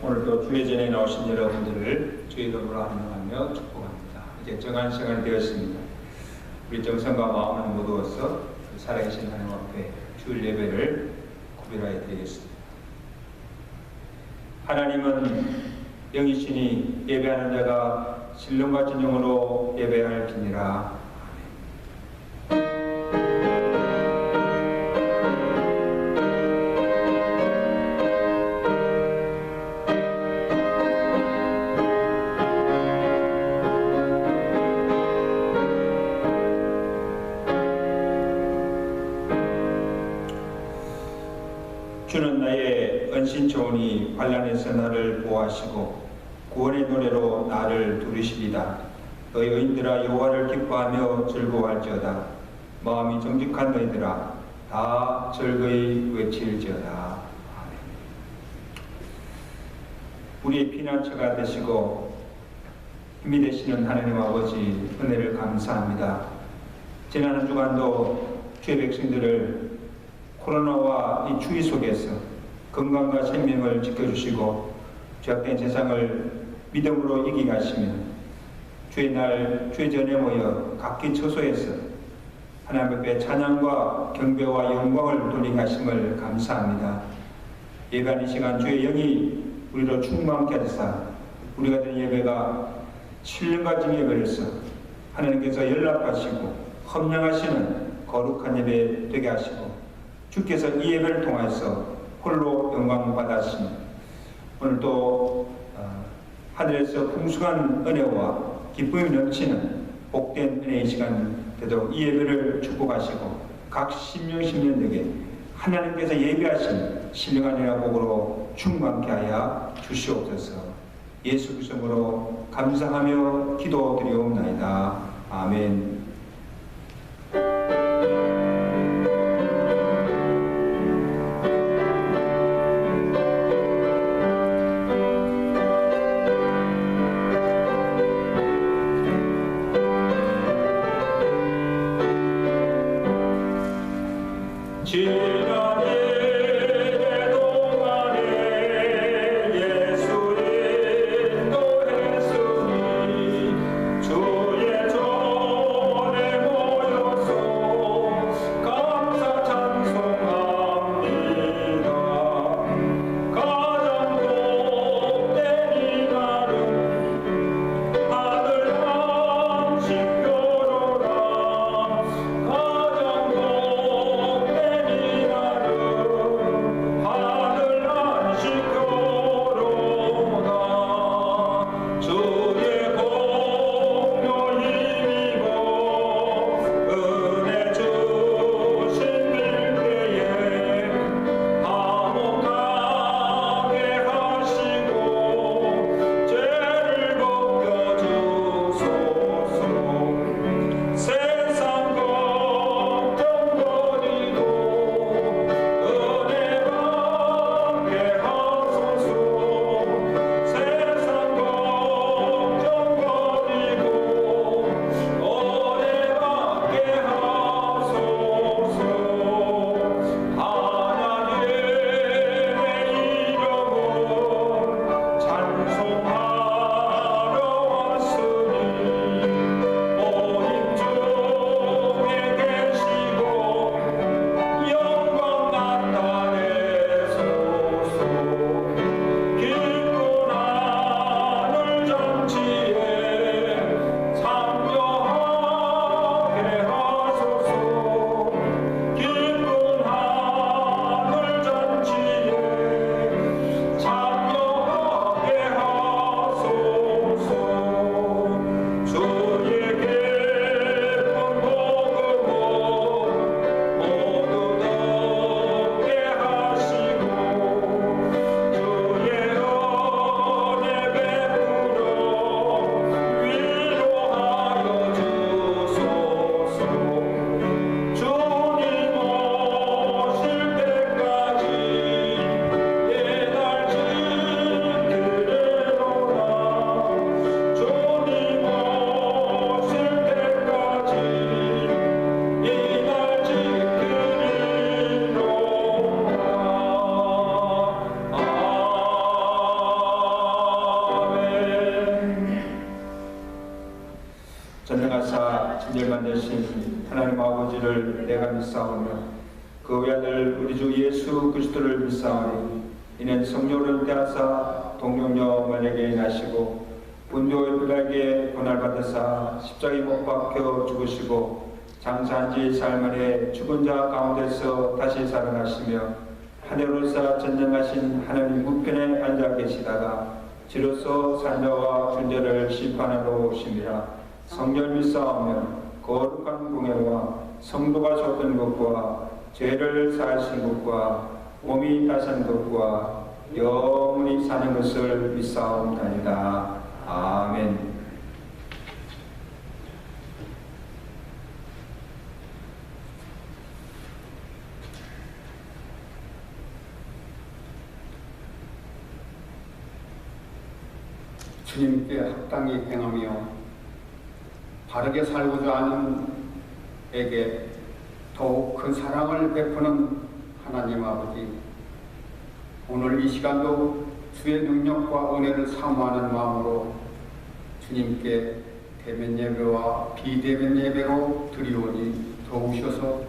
오늘도 주의 전에 나오신 여러분들을 주의 이름으로 환영하며 축복합니다. 이제 정한 시간이 되었습니다. 우리 정성과 마음을 모두어서 살아계신 하나님 앞에 주일 예배를 구별하여 드리겠습니다. 하나님은 영이시니 예배하는 자가 신령과 진정으로 예배할지니라. 주는 나의 은신처우니 환난에서 나를 보호하시고 구원의 노래로 나를 부르시리다. 너희 의인들아 여호와를 기뻐하며 즐거워할지어다. 마음이 정직한 너희들아 다 즐거이 외칠지어다. 아멘. 우리의 피난처가 되시고 힘이 되시는 하나님 아버지 은혜를 감사합니다. 지난 한 주간도 주의 백성들을 코로나와 이 추위 속에서 건강과 생명을 지켜주시고 죄악된 세상을 믿음으로 이기게 하시며 주의 날 주의 전에 모여 각기 처소에서 하나님 앞에 찬양과 경배와 영광을 돌리게 하심을 감사합니다. 예배하는 시간 주의 영이 우리로 충만케 하사 우리가 드린 예배가 신령과 진 예배로서 하나님께서 연락하시고 헌명하시는 거룩한 예배 되게 하시고 주께서 이 예배를 통해서 홀로 영광 받았으니 오늘도 하늘에서 풍성한 은혜와 기쁨이 넘치는 복된 은혜의 시간 되도록 이 예배를 축복하시고 각 심령에게 하나님께서 예비하신 신령한 은혜와 복으로 충만케 하여 주시옵소서. 예수 그리스도로 감사하며 기도드리옵나이다. 아멘. 주의 종 친절만 되신 하나님 아버지를 내가 믿사오며 그 외아들 우리 주 예수 그리스도를 믿사오니 이는 성령을 대하사 동정녀 마리아에게 나시고 본교 빌라에게 고난받으사 십자가에 못 박혀 죽으시고 장사한 지 사흘 만에 죽은 자 가운데서 다시 살아나시며 하늘로서 전쟁하신 하나님 우편에 앉아 계시다가 지로서 산자와 존재를 심판하러 오심이라. 성령 믿사오며 거룩한 공예와 성도가 줬던 것과 죄를 사하신 것과 몸이 다산 것과 영원히 사는 것을 믿사옵나이다. 아멘. 주님께 합당히 행하며 바르게 살고자 하는 에게 더욱 큰 사랑을 베푸는 하나님 아버지, 오늘 이 시간도 주의 능력과 은혜를 사모하는 마음으로 주님께 대면 예배와 비대면 예배로 드리오니 도우셔서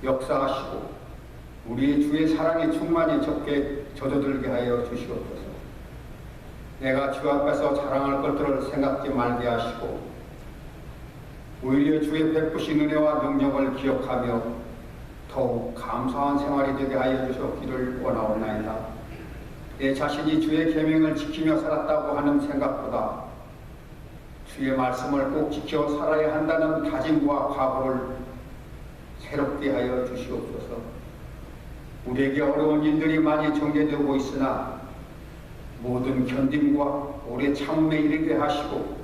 역사하시고 우리 주의 사랑이 충만히 적게 젖어들게 하여 주시옵소서. 내가 주 앞에서 자랑할 것들을 생각지 말게 하시고 오히려 주의 베푸신 은혜와 능력을 기억하며 더욱 감사한 생활이 되게 하여 주셨기를 원하옵나이다. 내 자신이 주의 계명을 지키며 살았다고 하는 생각보다 주의 말씀을 꼭 지켜 살아야 한다는 다짐과 각오를 새롭게 하여 주시옵소서. 우리에게 어려운 일들이 많이 전개되고 있으나 모든 견딤과 오래 참음에 이르게 하시고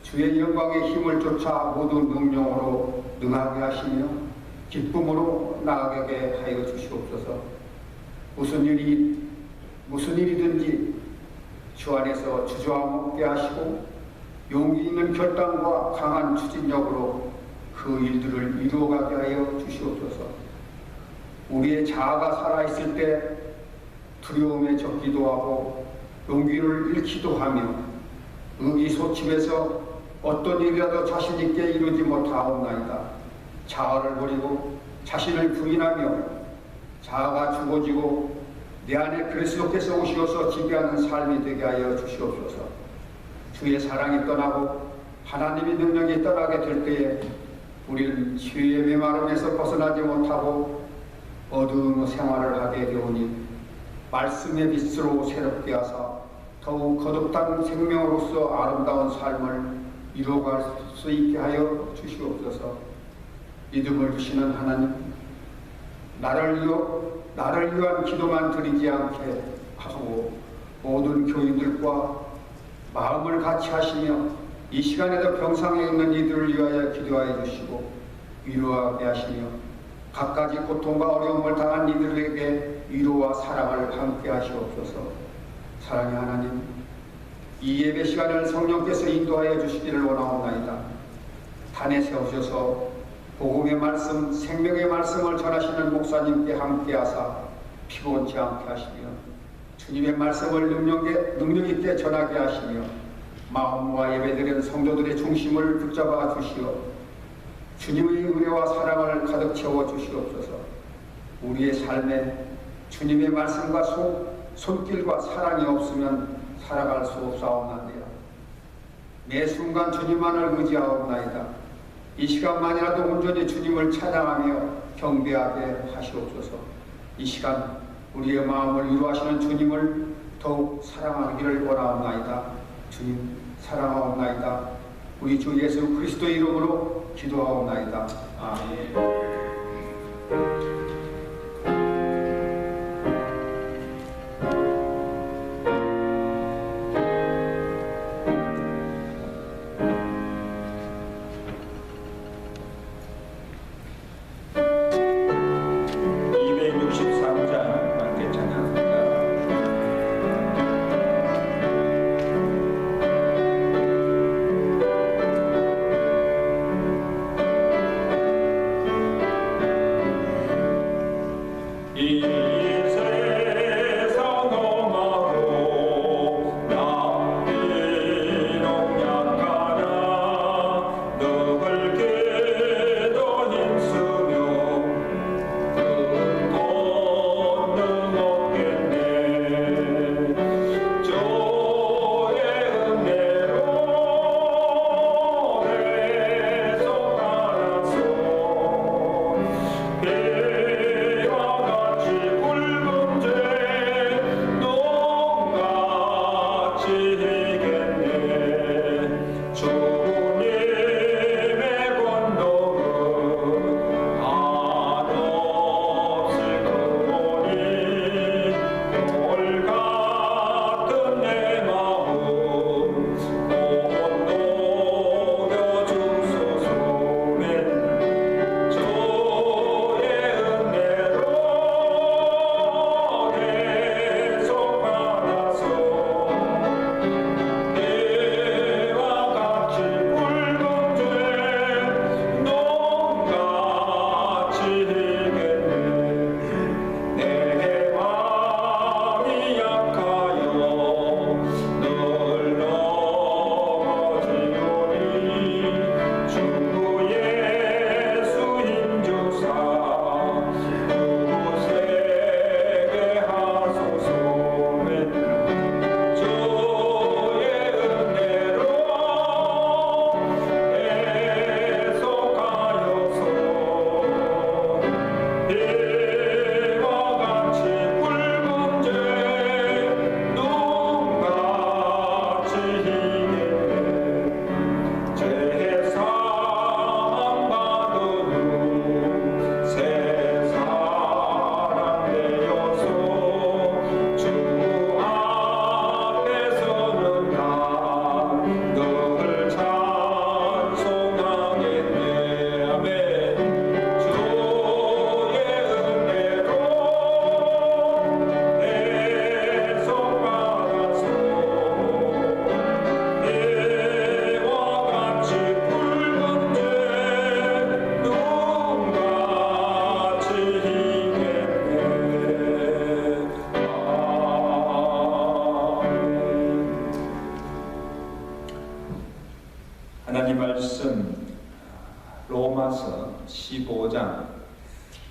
주의 영광의 힘을 쫓아 모든 능력으로 능하게 하시며 기쁨으로 나아가게 하여 주시옵소서. 무슨 일이든지 주 안에서 주저함 없게 하시고 용기 있는 결단과 강한 추진력으로 그 일들을 이루어가게 하여 주시옵소서. 우리의 자아가 살아있을 때 두려움에 젖기도 하고 용기를 잃기도 하며 의기소침해서 어떤 일이라도 자신 있게 이루지 못하옵나이다. 자아를 버리고 자신을 부인하며 자아가 죽어지고 내 안에 그리스도께서 오시어서 지배하는 삶이 되게 하여 주시옵소서. 주의 사랑이 떠나고 하나님의 능력이 떠나게 될 때에 우리는 죄의 메마름에서 벗어나지 못하고 어두운 생활을 하게 되오니 말씀의 빛으로 새롭게 하사 더욱 거듭난 생명으로서 아름다운 삶을 이루어갈 수 있게 하여 주시옵소서. 믿음을 주시는 하나님, 나를 위한 기도만 드리지 않게 하고 모든 교인들과 마음을 같이 하시며 이 시간에도 병상에 있는 이들을 위하여 기도하여 주시고 위로하게 하시며 갖가지 고통과 어려움을 당한 이들에게 위로와 사랑을 함께 하시옵소서. 사랑의 하나님, 이 예배 시간을 성령께서 인도하여 주시기를 원하옵나이다. 단에 세우셔서 복음의 말씀, 생명의 말씀을 전하시는 목사님께 함께 하사 피곤치 않게 하시며 주님의 말씀을 능력 있게 전하게 하시며 마음과 예배드리는 성도들의 중심을 붙잡아 주시어 주님의 은혜와 사랑을 가득 채워 주시옵소서. 우리의 삶에 주님의 말씀과 손길과 사랑이 없으면 살아갈 수 없사옵나이다. 매 순간 주님만을 의지하옵나이다. 이 시간만이라도 온전히 주님을 찬양하며 경배하게 하시옵소서. 이 시간 우리의 마음을 위로하시는 주님을 더욱 사랑하기를 원하옵나이다. 주님 사랑하옵나이다. 우리 주 예수 그리스도의 이름으로 기도하옵나이다. 아멘.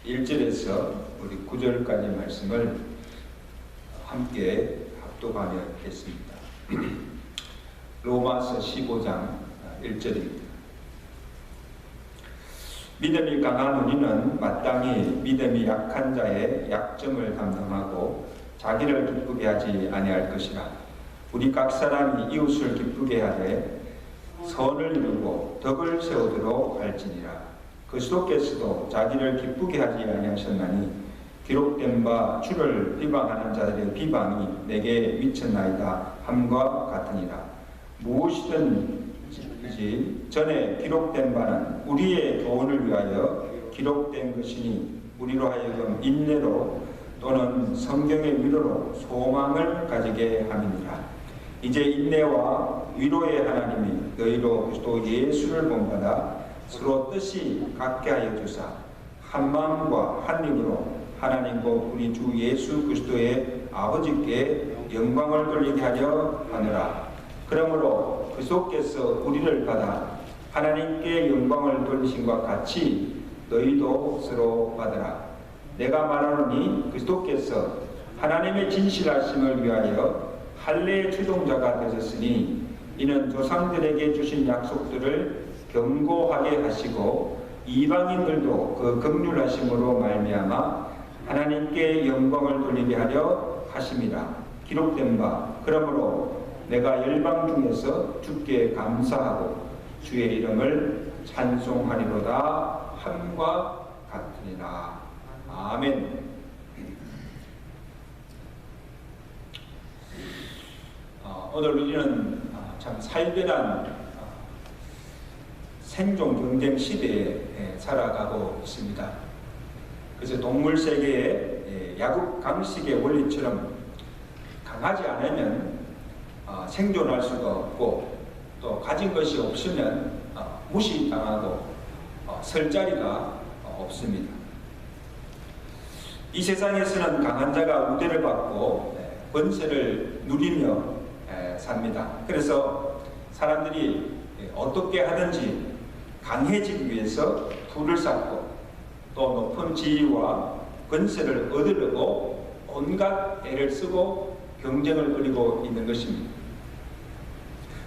1절에서 우리 9절까지 말씀을 함께 합독하겠습니다. 로마서 15장 1절입니다. 믿음이 강한 우리는 마땅히 믿음이 약한 자의 약점을 담당하고 자기를 기쁘게 하지 아니할 것이라. 우리 각 사람이 이웃을 기쁘게 하되 선을 이루고 덕을 세우도록 할지니라. 그리스도께서도 자기를 기쁘게 하지 아니하셨나니 기록된 바 주를 비방하는 자들의 비방이 내게 미쳤나이다 함과 같으니라. 무엇이든지 전에 기록된 바는 우리의 교훈을 위하여 기록된 것이니 우리로 하여금 인내로 또는 성경의 위로로 소망을 가지게 함이니라. 이제 인내와 위로의 하나님이 너희로 그리스도 예수를 본받아 서로 뜻이 같게 하여 주사 한 마음과 한 입으로 하나님과 우리 주 예수 그리스도의 아버지께 영광을 돌리게 하려 하느라. 그러므로 그리스도께서 우리를 받아 하나님께 영광을 돌리심과 같이 너희도 서로 받으라. 내가 말하노니 그리스도께서 하나님의 진실하심을 위하여 할례의 주동자가 되셨으니 이는 조상들에게 주신 약속들을 견고하게 하시고 이방인들도 그 긍휼하심으로 말미암아 하나님께 영광을 돌리게 하려 하심이라. 기록된 바 그러므로 내가 열방 중에서 주께 감사하고 주의 이름을 찬송하리로다 함과 같으니라. 아멘. 오늘 우리는 참 살벌한 생존 경쟁 시대에 살아가고 있습니다. 그래서 동물 세계의 야국 강식의 원리처럼 강하지 않으면 생존할 수가 없고 또 가진 것이 없으면 무시당하고 설 자리가 없습니다. 이 세상에서는 강한 자가 우대를 받고 권세를 누리며 삽니다. 그래서 사람들이 어떻게 하든지 강해지기 위해서 부를 쌓고 또 높은 지위와 권세를 얻으려고 온갖 애를 쓰고 경쟁을 벌이고 있는 것입니다.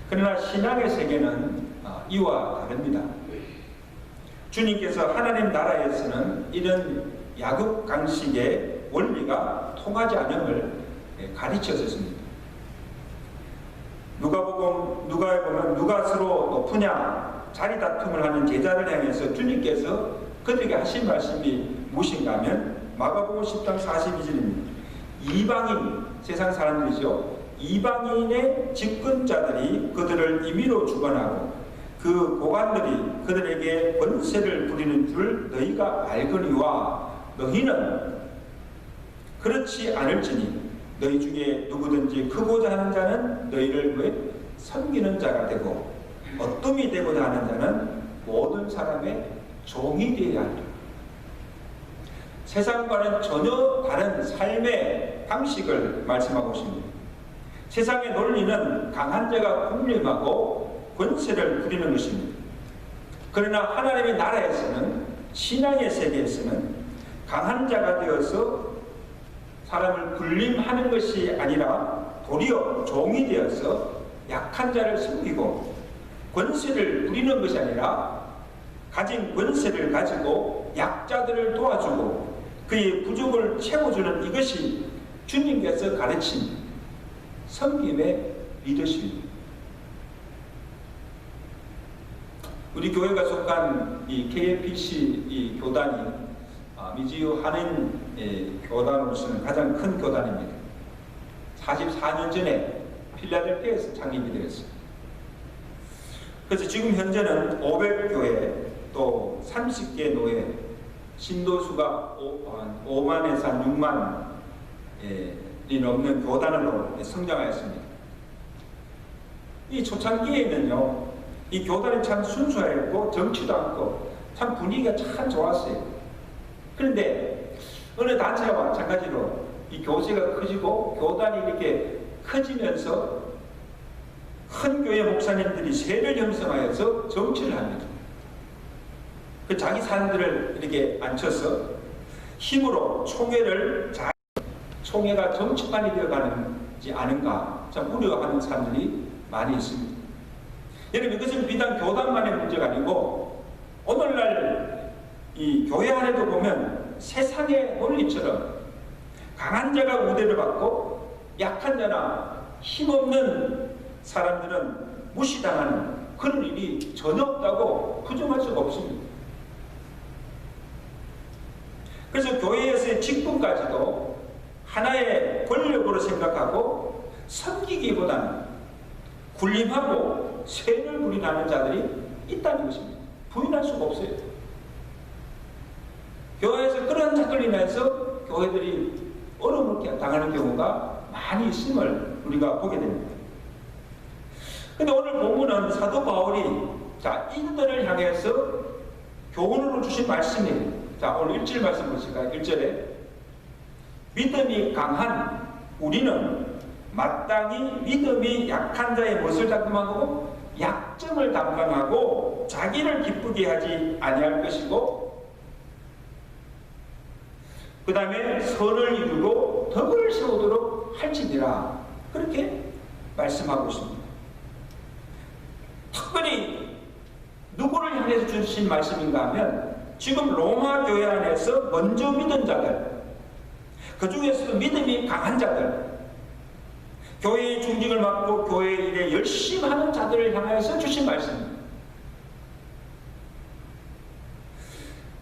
그러나 신앙의 세계는 이와 다릅니다. 주님께서 하나님 나라에서는 이런 야급 강식의 원리가 통하지 않음을 가르쳐줬습니다. 누가에 보면 누가 서로 높으냐 자리 다툼을 하는 제자를 향해서 주님께서 그들에게 하신 말씀이 무엇인가 하면 마가복음 10장 42절입니다. 이방인, 세상 사람들이죠. 이방인의 집권자들이 그들을 임의로 주관하고 그 고관들이 그들에게 권세를 부리는 줄 너희가 알거니와 너희는 그렇지 않을지니 너희 중에 누구든지 크고자 하는 자는 너희를 섬기는 자가 되고 어둠이 되고자 하는 자는 모든 사람의 종이 되어야 한다. 세상과는 전혀 다른 삶의 방식을 말씀하고 있습니다. 세상의 논리는 강한 자가 군림하고 권세를 부리는 것입니다. 그러나 하나님의 나라에서는 신앙의 세계에서는 강한 자가 되어서 사람을 군림하는 것이 아니라 도리어 종이 되어서 약한 자를 섬기고 권세를 부리는 것이 아니라 가진 권세를 가지고 약자들을 도와주고 그의 부족을 채워주는 이것이 주님께서 가르친 섬김의 리더십입니다. 우리 교회가 속한 이 KFC 이 교단이 미지유 한인 교단으로서는 가장 큰 교단입니다. 44년 전에 필라델피아에서 창립이 되었습니다. 그래서 지금 현재는 500교회 또 30개 노예 신도수가 5만에서 6만이 넘는 교단으로 성장하였습니다. 이 초창기에는요, 이 교단이 참 순수했고 정치도 않고 참 분위기가 참 좋았어요. 그런데 어느 단체와 마찬가지로 이 교세가 커지고 교단이 이렇게 커지면서 큰 교회 목사님들이 세를 형성하여서 정치를 합니다. 그 자기 사람들을 이렇게 앉혀서 힘으로 총회가 정치판이 되어가는지 아는가 참 우려하는 사람들이 많이 있습니다. 여러분, 이것은 비단 교단만의 문제가 아니고 오늘날 이 교회 안에도 보면 세상의 논리처럼 강한 자가 우대를 받고 약한 자나 힘없는 사람들은 무시당하는 그런 일이 전혀 없다고 부정할 수가 없습니다. 그래서 교회에서의 직분까지도 하나의 권력으로 생각하고 섬기기보다는 군림하고 쇠를 부린하는 자들이 있다는 것입니다. 부인할 수가 없어요. 교회에서 그런 작을 인해서 교회들이 어려움을 당하는 경우가 많이 있음을 우리가 보게 됩니다. 근데 오늘 본문은 사도 바울이 이들을 향해서 교훈으로 주신 말씀이에요. 오늘 1절 말씀 보실까요? 1절에 믿음이 강한 우리는 마땅히 믿음이 약한 자의 못을 담당하고 약점을 담당하고 자기를 기쁘게 하지 아니할 것이고 그 다음에 선을 이루고 덕을 세우도록 할지니라 그렇게 말씀하고 있습니다. 특별히 누구를 향해서 주신 말씀인가 하면 지금 로마 교회 안에서 먼저 믿은 자들, 그 중에서도 믿음이 강한 자들, 교회의 중직을 맡고 교회 일에 열심히 하는 자들을 향해서 주신 말씀입니다.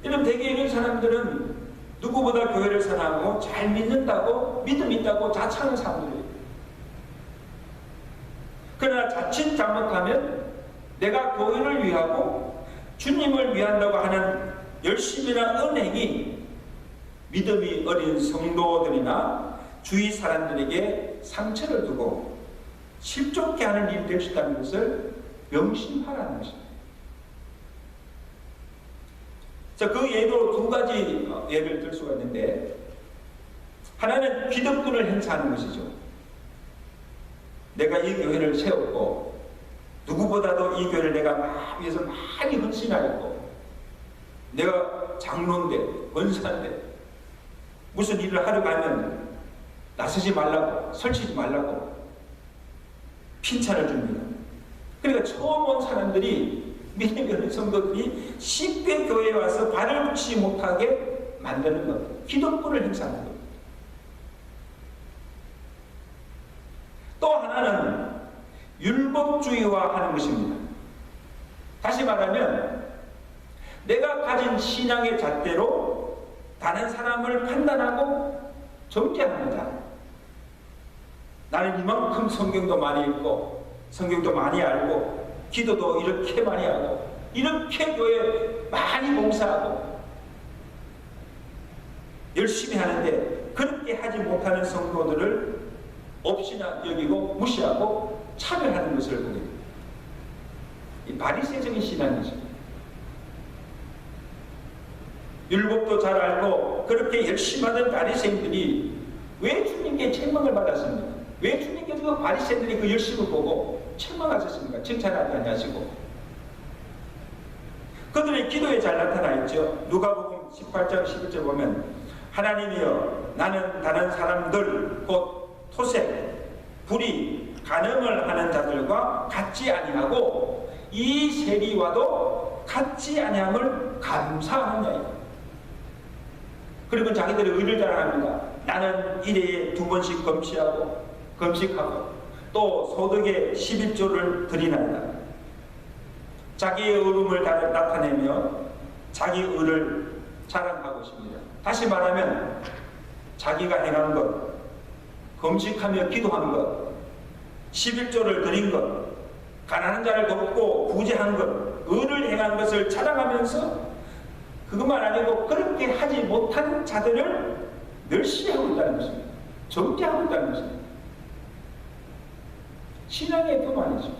이런 대개 이런 사람들은 누구보다 교회를 사랑하고 잘 믿는다고 믿음 있다고 자처하는 사람들이에요. 그러나 자칫 잘못하면 내가 교회를 위하고 주님을 위한다고 하는 열심이나 은행이 믿음이 어린 성도들이나 주위 사람들에게 상처를 두고 실족케 하는 일이 될 수 있다는 것을 명심하라는 것입니다. 자, 그 예로 두 가지 예를 들 수가 있는데 하나는 기득권을 행사하는 것이죠. 내가 이 교회를 세웠고 누구보다도 이 교회를 내가 위해서 많이 헌신하였고 내가 장로인데 권사인데 무슨 일을 하러 가면 나서지 말라고 설치지 말라고 핀찬을 줍니다. 그러니까 처음 온 사람들이 믿음이 없는 성도들이 쉽게 교회에 와서 발을 붙이지 못하게 만드는 것, 기득권을 행사하는 것. 또 하나는 율법주의화하는 것입니다. 다시 말하면 내가 가진 신앙의 잣대로 다른 사람을 판단하고 정죄합니다. 나는 이만큼 성경도 많이 읽고 성경도 많이 알고 기도도 이렇게 많이 하고 이렇게 교회 많이 봉사하고 열심히 하는데 그렇게 하지 못하는 성도들을 없이나 여기고 무시하고 차별하는 것을 보게 됩니다. 이 바리새적인 신앙이죠. 율법도 잘 알고 그렇게 열심히 하는 바리새인들이 왜 주님께 책망을 받았습니까? 왜 주님께서 그 바리새인들이 그 열심을 보고 책망하셨습니까? 칭찬하지 아니하시고 그들의 기도에 잘 나타나 있죠. 누가복음 18장 11절 보면 하나님이여 나는 다른 사람들 곧 토색, 불의, 간음을 하는 자들과 같지 아니하고 이 세리와도 같지 아니함을 감사하느냐이다. 그리고 자기들의 의를 자랑합니다. 나는 일에 2번씩 금식하고 또 소득의 11조를 드리나이다. 자기의 의로움을 나타내며 자기 의를 자랑하고 있습니다. 다시 말하면 자기가 행한 것, 금식하며 기도한 것, 11조를 드린 것, 가난한 자를 돕고 구제한 것, 의를 행한 것을 자랑하면서 그것만 아니고 그렇게 하지 못한 자들을 멸시하고 있다는 것입니다. 정죄하고 있다는 것입니다. 신앙의 교만이죠.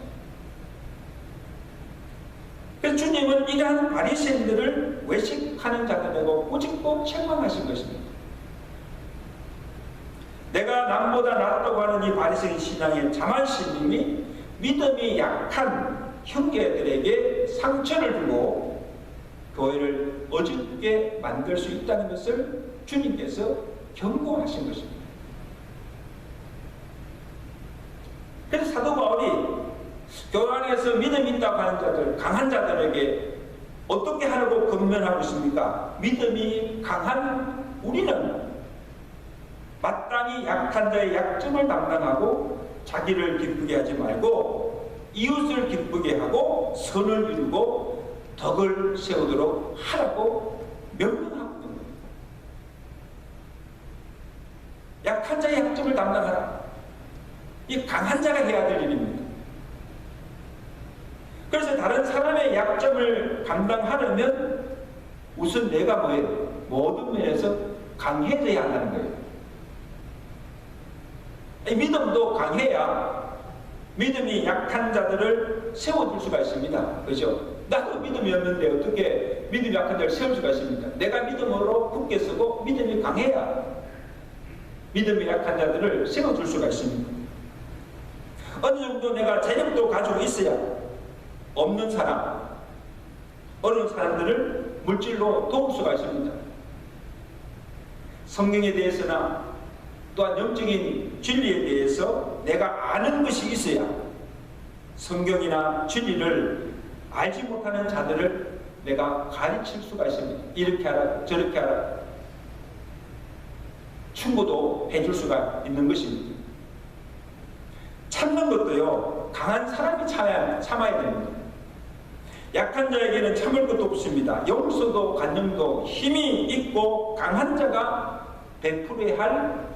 그래서 주님은 이러한 바리새인들을 외식하는 자들에게 꾸짖고 책망하신 것입니다. 내가 남보다 낫다고 하는 이 바리새인 신앙의 자만심이 믿음이 약한 형제들에게 상처를 주고 교회를 어둡게 만들 수 있다는 것을 주님께서 경고하신 것입니다. 그래서 사도 바울이 교회 안에서 믿음이 있다고 하는 자들, 강한 자들에게 어떻게 하라고 권면하고 있습니까? 믿음이 강한 우리는 마땅히 약한 자의 약점을 담당하고 자기를 기쁘게 하지 말고 이웃을 기쁘게 하고 선을 이루고 덕을 세우도록 하라고 명령하고 있는 겁니다. 약한 자의 약점을 담당하라. 이 강한 자가 해야 될 일입니다. 그래서 다른 사람의 약점을 감당하려면 우선 내가 뭐예요? 모든 면에서 강해져야 한다는 거예요. 믿음도 강해야 믿음이 약한 자들을 세워줄 수가 있습니다. 그렇죠? 나도 믿음이 없는데 어떻게 믿음이 약한 자를 세울 수가 있습니까? 내가 믿음으로 굳게 서고 믿음이 강해야 믿음이 약한 자들을 세워줄 수가 있습니다. 어느 정도 내가 재력도 가지고 있어야 없는 사람, 어려운 사람들을 물질로 도울 수가 있습니다. 성경에 대해서나 또한 영적인 진리에 대해서 내가 아는 것이 있어야 성경이나 진리를 알지 못하는 자들을 내가 가르칠 수가 있습니다. 이렇게 하라, 저렇게 하라. 충고도 해줄 수가 있는 것입니다. 참는 것도요, 강한 사람이 참아야 됩니다. 약한 자에게는 참을 것도 없습니다. 용서도 관용도 힘이 있고 강한 자가 베풀어야 할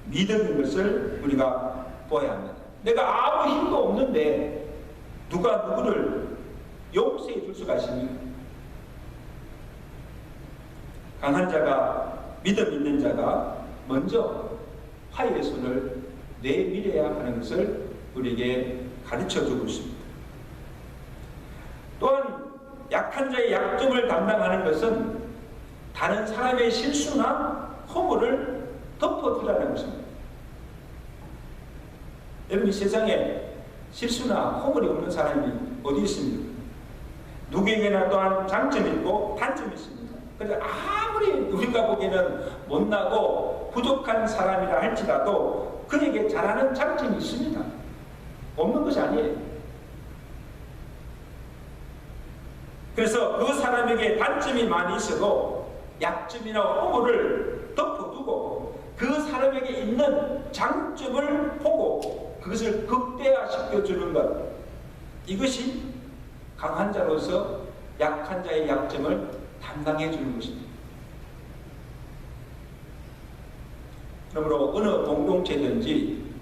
믿음인 것을 우리가 보아야 합니다. 내가 아무 힘도 없는데 누가 누구를 용서해 줄 수가 있습니까? 강한 자가, 믿음 있는 자가 먼저 화해의 손을 내밀어야 하는 것을 우리에게 가르쳐주고 있습니다. 또한 약한 자의 약점을 담당하는 것은 다른 사람의 실수나 허물을 덮어두라는 것입니다. 여러분, 이 세상에 실수나 허물이 없는 사람이 어디 있습니까? 누구에게나 또한 장점이 있고 단점이 있습니다. 그래서 아무리 우리가 보기에는 못나고 부족한 사람이라 할지라도 그에게 잘하는 장점이 있습니다. 없는 것이 아니에요. 그래서 그 사람에게 단점이 많이 있어도 약점이나 허물을 덮어두고 그 사람에게 있는 장점을 보고 그것을 극대화시켜주는 것, 이것이 강한 자로서 약한 자의 약점을 담당해 주는 것입니다. 그러므로 어느 공동체든지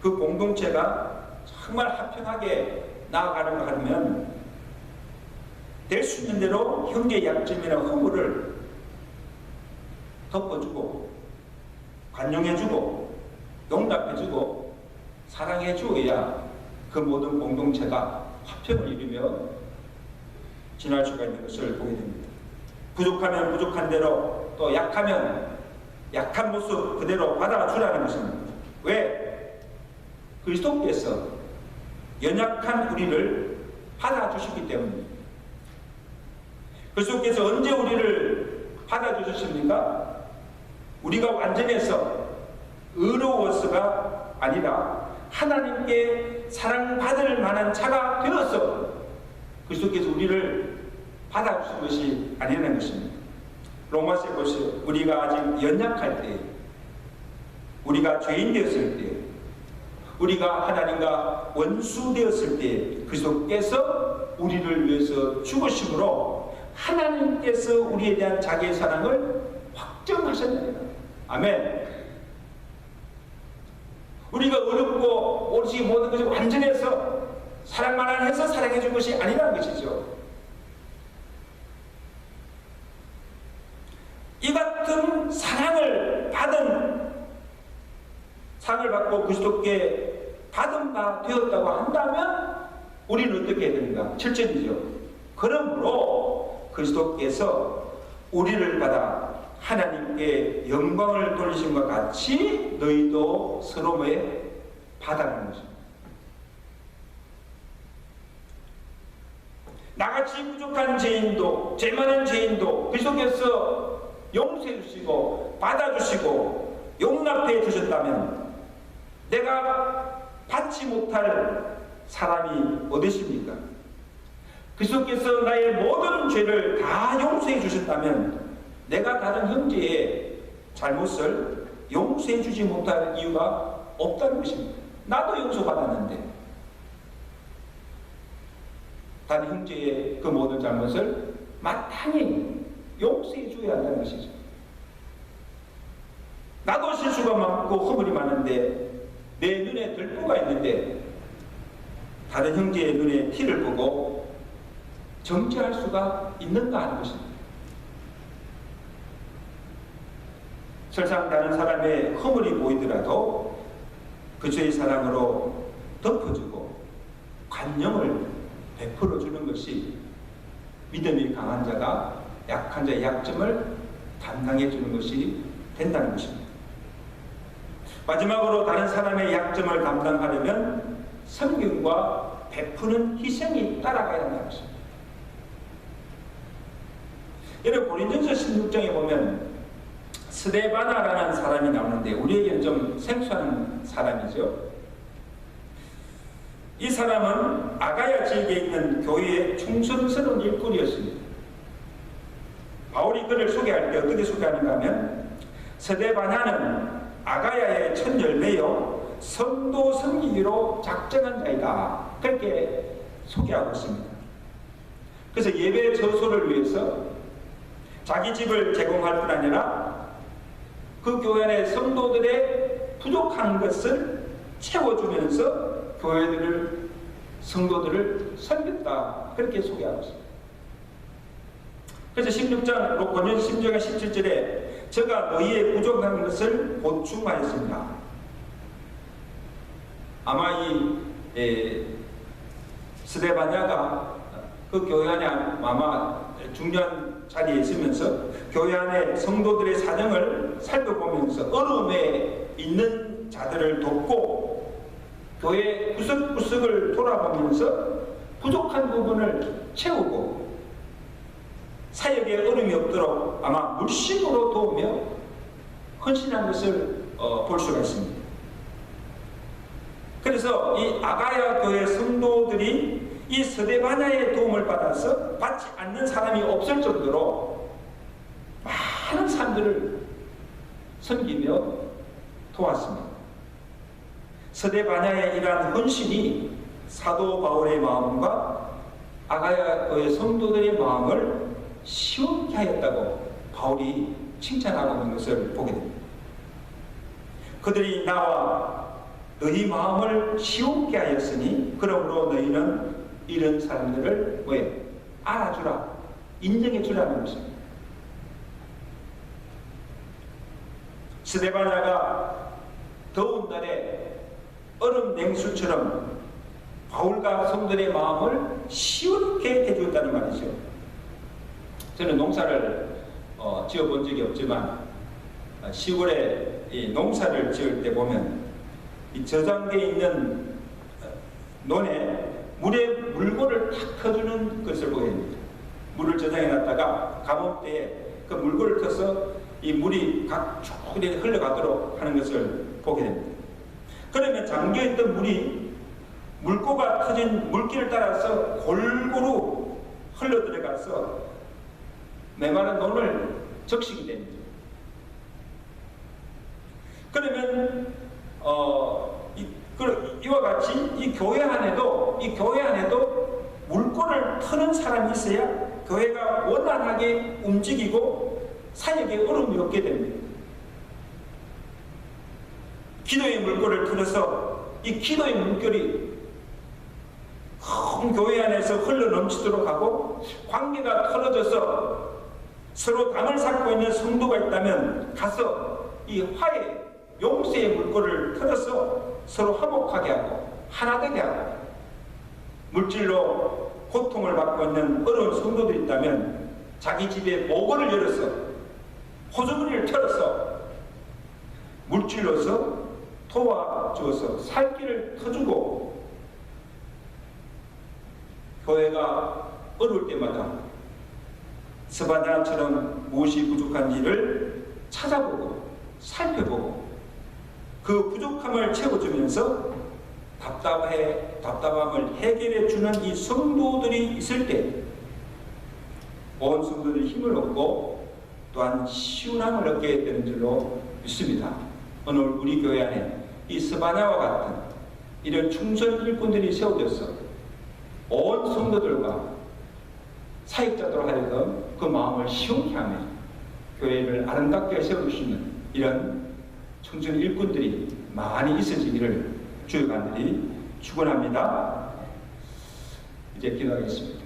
그 공동체가 정말 화평하게 나아가는가 하면 될 수 있는 대로 형제의 약점이나 허물을 덮어주고 관용해주고 용납해주고 사랑해주어야 그 모든 공동체가 화평을 이루며 지날 수가 있는 것을 보게 됩니다. 부족하면 부족한 대로, 또 약하면 약한 모습 그대로 받아주라는 것입니다. 왜? 그리스도께서 연약한 우리를 받아주시기 때문입니다. 그리스도께서 언제 우리를 받아주셨습니까? 우리가 완전해서 의로워서가 아니라 하나님께 사랑받을 만한 자가 되어서 그리스도께서 우리를 받아주신 것이 아니라는 것입니다. 로마서에 보세요. 우리가 아직 연약할 때, 우리가 죄인 되었을 때, 우리가 하나님과 원수 되었을 때 그리스도께서 우리를 위해서 죽으심으로 하나님께서 우리에 대한 자기의 사랑을 확정하셨느니라. 아멘. 우리가 어렵고 오직 모든 것이 완전해서 사랑만 해서 사랑해 준 것이 아니라는 것이죠. 이 같은 사랑을 받고 그리스도께 받은 바 되었다고 한다면 우리는 어떻게 해야 됩니까? 7절이죠. 그러므로 그리스도께서 우리를 받아 하나님께 영광을 돌리신 것 같이 너희도 서로 받아가는 것입니다. 나같이 부족한 죄인도, 죄 많은 죄인도 그리스도께서 용서해 주시고 받아주시고 용납해 주셨다면 내가 받지 못할 사람이 어디십니까? 그리스도께서 나의 모든 죄를 다 용서해 주셨다면 내가 다른 형제의 잘못을 용서해 주지 못할 이유가 없다는 것입니다. 나도 용서받았는데 다른 형제의 그 모든 잘못을 마땅히 용서해 줘야 한다는 것이죠. 나도 실수가 많고 허물이 많은데 내 눈에 들보가 있는데 다른 형제의 눈에 티를 보고 정죄할 수가 있는가 하는 것입니다. 설상 다른 사람의 허물이 보이더라도 그 죄의 사랑으로 덮어주고 관용을 베풀어 주는 것이 믿음이 강한 자가 약한 자의 약점을 담당해 주는 것이 된다는 것입니다. 마지막으로 다른 사람의 약점을 담당하려면 성경과 베푸는 희생이 따라가야 한다는 것입니다. 여러분 고린전서 16장에 보면 스데바나라는 사람이 나오는데 우리에게는 좀 생소한 사람이죠. 이 사람은 아가야 지역에 있는 교회의 충성스러운 일꾼이었습니다. 바울이 그를 소개할 때 어떻게 소개하는가 하면 스데바나는 아가야의 첫 열매요 성도 섬기기로 작정한 자이다, 그렇게 소개하고 있습니다. 그래서 예배 저소를 위해서 자기 집을 제공할 뿐 아니라 그 교회 안의 성도들의 부족한 것을 채워주면서 교회들을 성도들을 섬겼다, 그렇게 소개하고 있습니다. 그래서 16장 고린도서 16장 17절에 저가 너희의 부족한 것을 보충하였습니다. 아마 이 스데바냐가 그 교회 안에 아마 중요한 자리에 있으면서 교회 안에 성도들의 사정을 살펴보면서 어려움에 있는 자들을 돕고 교회 구석구석을 돌아보면서 부족한 부분을 채우고 사역에 어려움이 없도록 아마 물심으로 도우며 헌신한 것을 볼 수가 있습니다. 그래서 이 아가야 교회 성도들이 이 스데바냐의 도움을 받아서 받지 않는 사람이 없을 정도로 많은 사람들을 섬기며 도왔습니다. 스데바냐의 이러한 헌신이 사도 바울의 마음과 아가야 교회 성도들의 마음을 시원케 하였다고 바울이 칭찬하고 있는 것을 보게 됩니다. 그들이 나와 너희 마음을 시원케 하였으니 그러므로 너희는 이런 사람들을 왜 알아주라, 인정해주라는 것입니다. 스데바냐가 더운 날에 얼음 냉수처럼 바울과 성도의 마음을 시원케 해주었다는 말이죠. 저는 농사를 지어본 적이 없지만 시골에 이 농사를 지을 때 보면 이 저장되어 있는 논에 물에 물고를 탁 터주는 것을 보게 됩니다. 물을 저장해 놨다가 가뭄때에 그 물고를 터서 이 물이 쭉 흘러가도록 하는 것을 보게 됩니다. 그러면 잠겨있던 물이 물고가 터진 물길을 따라서 골고루 흘러 들어가서 메마른 논을 적시게 됩니다. 그러면 이와 같이 이 교회 안에도 물꼬를 트는 사람이 있어야 교회가 원활하게 움직이고 사역에 어려움이 없게 됩니다. 기도의 물꼬를 틀어서 이 기도의 물결이 큰 교회 안에서 흘러 넘치도록 하고 관계가 틀어져서 서로 담을 쌓고 있는 성도가 있다면 가서 이 화해, 용서의 물꼬를 틀어서 서로 화목하게 하고 하나 되게 하고, 물질로 고통을 받고 있는 어려운 성도들이 있다면 자기 집에 모고를 열어서 호주머니를 털어서 물질로서 도와주어서 살 길을 터주고, 교회가 어려울 때마다 스바냐처럼 무엇이 부족한지를 찾아보고 살펴보고 그 부족함을 채워주면서 답답함을 해결해 주는 이 성도들이 있을 때 온 성도들이 힘을 얻고 또한 시원함을 얻게 되는 줄로 믿습니다. 오늘 우리 교회 안에 이 스바냐와 같은 이런 충성 일꾼들이 세워져서 온 성도들과 사역자들 하여금 그 마음을 시원케 하며 교회를 아름답게 세워주시는 이런 충성 일꾼들이 많이 있어지기를 주의 간절히 축원합니다. 이제 기도하겠습니다.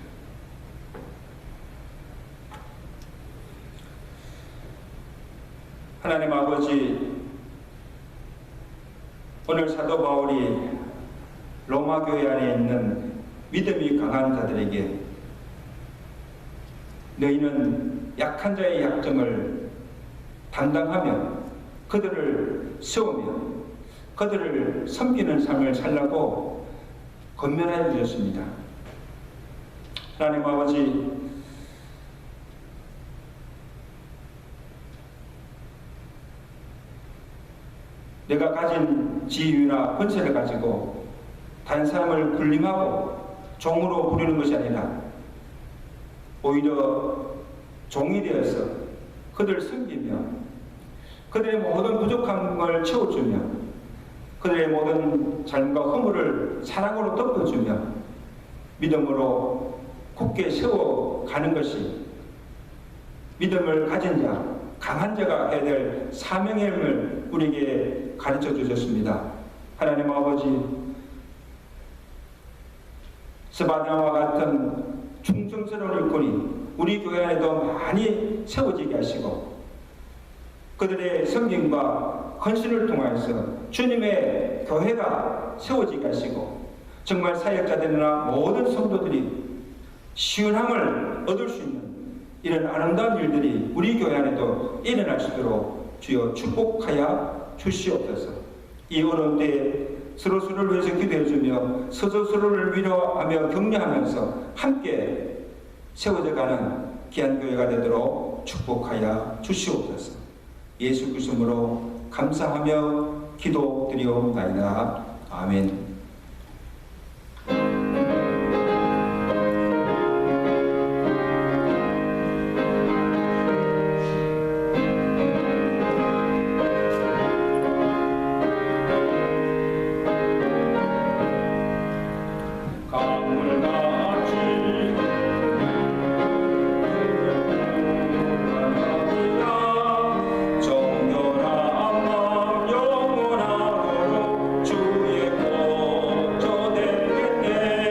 하나님 아버지, 오늘 사도 바울이 로마 교회 안에 있는 믿음이 강한 자들에게 너희는 약한 자의 약점을 담당하며 그들을 세우며 그들을 섬기는 삶을 살라고 권면해 주셨습니다. 하나님 아버지, 내가 가진 지위나 권세를 가지고 다른 사람을 군림하고 종으로 부리는 것이 아니라 오히려 종이 되어서 그들을 섬기며 그들의 모든 부족한 걸 채워주며 그들의 모든 잘못과 허물을 사랑으로 덮어주며 믿음으로 굳게 세워가는 것이 믿음을 가진 자, 강한 자가 해야 될 사명의 힘을 우리에게 가르쳐 주셨습니다. 하나님 아버지, 스바냐와 같은 충성스러운 일꾼이 우리 교회 안에도 많이 세워지게 하시고 그들의 섬김과 헌신을 통해서 주님의 교회가 세워지게 하시고 정말 사역자들이나 모든 성도들이 시원함을 얻을 수 있는 이런 아름다운 일들이 우리 교회 안에도 일어날 수 있도록 주여 축복하여 주시옵소서. 이 어려운 때에 서로서로를 위해서 기도해주며 서로서로를 위로하며 격려하면서 함께 세워져가는 귀한 교회가 되도록 축복하여 주시옵소서. 예수 그리스도로 감사하며 기도드리옵나이다. 아멘. 영원하도록 주의 보좌 되겠네.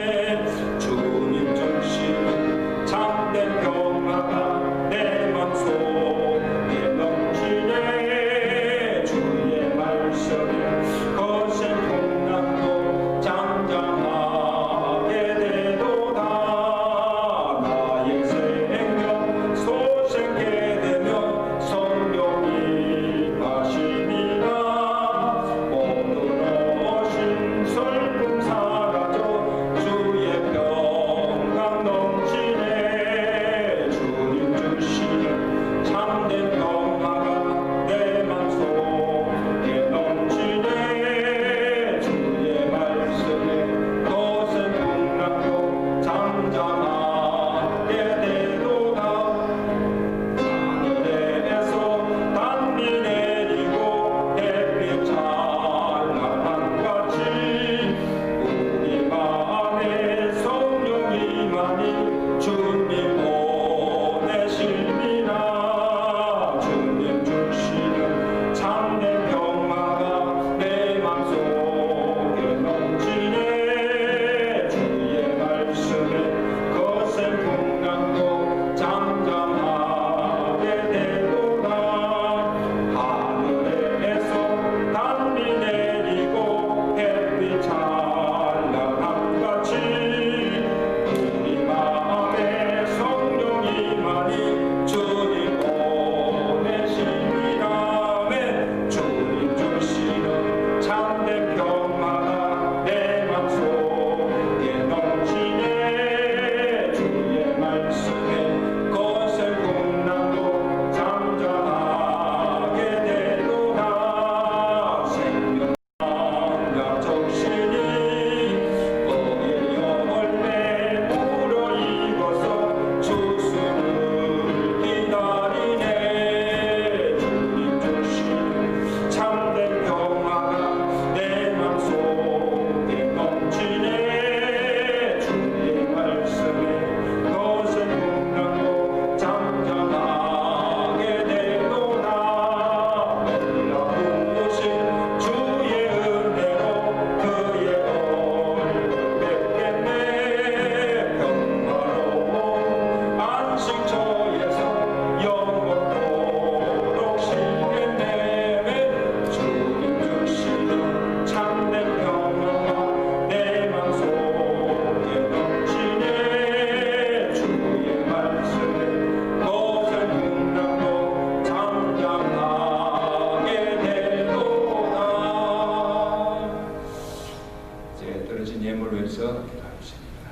위해서 기도하겠습니다.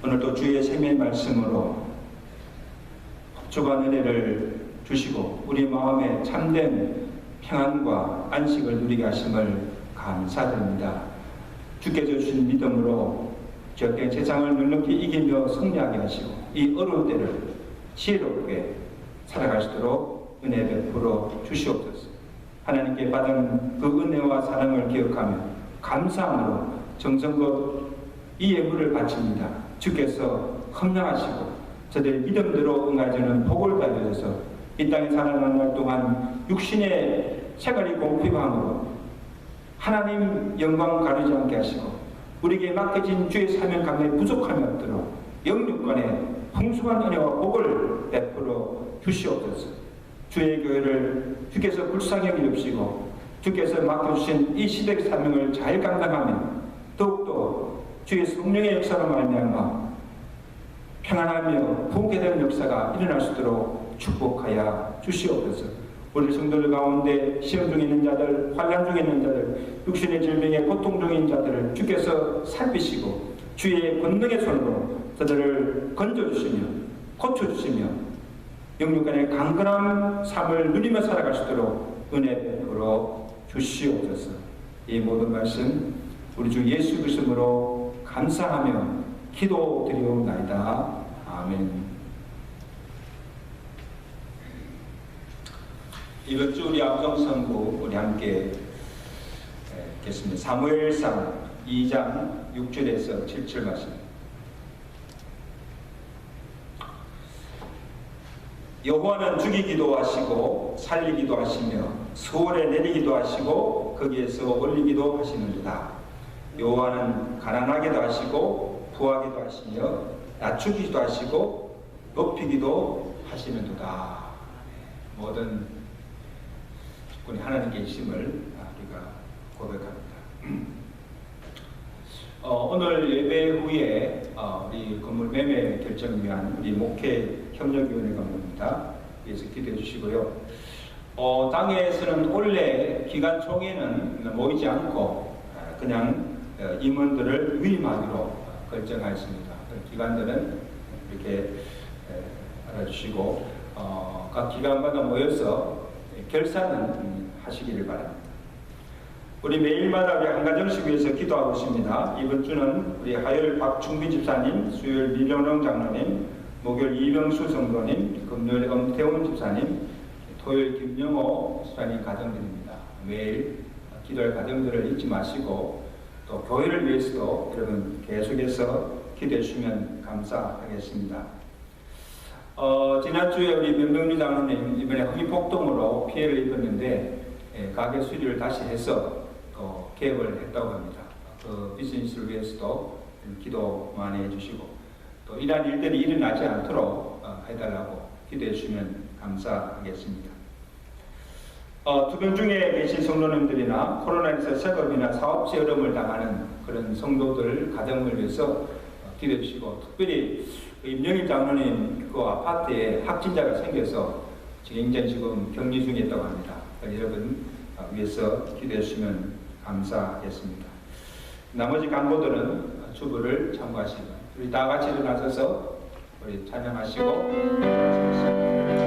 오늘도 주의 생명의 말씀으로 복주한 은혜를 주시고 우리 마음에 참된 평안과 안식을 누리게 하심을 감사드립니다. 주께서 주신 믿음으로 저된 세상을 넉넉히 이기며 승리하게 하시고 이 어려운 때를 지혜롭게 살아갈 수 있도록 은혜 베풀어 주시옵소서. 하나님께 받은 그 은혜와 사랑을 기억하며 감사함으로 정성껏 이 예물을 바칩니다. 주께서 헌명하시고 저들의 믿음대로 응하여주는 복을 받으셔서 이 땅에 살아가는 날 동안 육신의 생활이 공평함으로 하나님 영광 가리지 않게 하시고 우리에게 맡겨진 주의 사명 감당에 부족함이 없도록 영육간에 풍성한 은혜와 복을 베풀어 주시옵소서. 주의 교회를 주께서 불쌍히 여기시고 주께서 맡겨주신 이 시대 사명을 잘 감당하며 더욱더 주의 성령의 역사로 말미암아 평안하며 부흥케 되는 역사가 일어날 수 있도록 축복하여 주시옵소서. 우리 성도들 가운데 시험 중에 있는 자들, 환난 중에 있는 자들, 육신의 질병에 고통 중에 있는 자들을 주께서 살피시고 주의 권능의 손으로 저들을 건져주시며 고쳐주시며 영육간의 강건한 삶을 누리며 살아갈 수 있도록 은혜 베풀어 주시옵소서. 이 모든 말씀 우리 주 예수 그리스도로 감사하며 기도드리옵나이다. 아멘. 이번 주 우리 암송선구 우리 함께 읽겠습니다. 사무엘상 2장 6절에서 7절 말씀. 여호와는 죽이기도 하시고 살리기도 하시며 수월에 내리기도 하시고 거기에서 올리기도 하시느니라. 여호와는 가난하게도 하시고 부하게도 하시며 낮추기도 하시고 높이기도 하시는도다. 모든 주권이 하나님께 있음을 우리가 고백합니다. 오늘 예배 후에 우리 건물 매매 결정을 위한 우리 목회 협력위원회가 옵니다. 그래서 기도해 주시고요. 당에서는 원래 기간 초에는 모이지 않고 그냥 임원들을 위임하기로 결정하였습니다. 기관들은 이렇게 알아주시고 각 기관마다 모여서 결산은 하시기를 바랍니다. 우리 매일마다 우리 한 가정씩 위해서 기도하고 있습니다. 이번 주는 우리 화요일 박충빈 집사님, 수요일 미병long 장로님, 목요일 이병수 성도님, 금요일 엄태훈 집사님, 토요일 김영호 집사님 가정들입니다. 매일 기도할 가정들을 잊지 마시고 또 교회를 위해서도 여러분 계속해서 기도해 주시면 감사하겠습니다. 지난주에 우리 명동리 장로님 이번에 허위폭동으로 피해를 입었는데 가게 수리를 다시 해서 또 개업을 했다고 합니다. 그 비즈니스를 위해서도 기도 많이 해주시고 또 이러한 일들이 일어나지 않도록 해달라고 기도해 주시면 감사하겠습니다. 두 명 중에 계신 성도님들이나 코로나19 생업이나 사업지 어려움을 당하는 그런 성도들 가정을 위해서 기도해 주시고 특별히 임영일 장로님 그 아파트에 확진자가 생겨서 굉장히 지금 격리 중에 있다고 합니다. 여러분 위해서 기도해 주시면 감사하겠습니다. 나머지 간부들은 주부를 참고하시고 우리 다 같이 일어나셔서 우리 찬양하시고 슬픔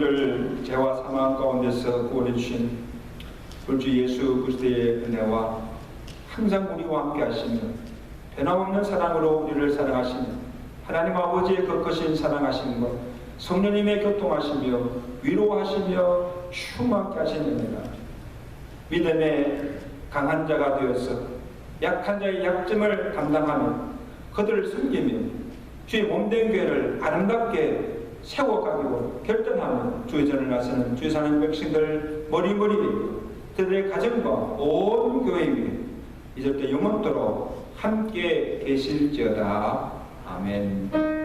우리를 죄와 사망 가운데서 구원해 주신 우리 주 예수 그리스도의 은혜와 항상 우리와 함께 하시며 변함없는 사랑으로 우리를 사랑하시며 하나님 아버지의 그 크신 사랑하시는 것, 성령님의 교통하시며 위로하시며 충만케 하시는 은혜가 믿음의 강한 자가 되어서 약한 자의 약점을 감당하며 그들을 섬기며 주의 몸된 교회를 아름답게 세워가기로 결단하며 주의 전을 나서는 주의 사랑하는 백성들 머리머리 그들의 가정과 온 교회 위에 이제부터 영원토록 함께 계실지어다. 아멘.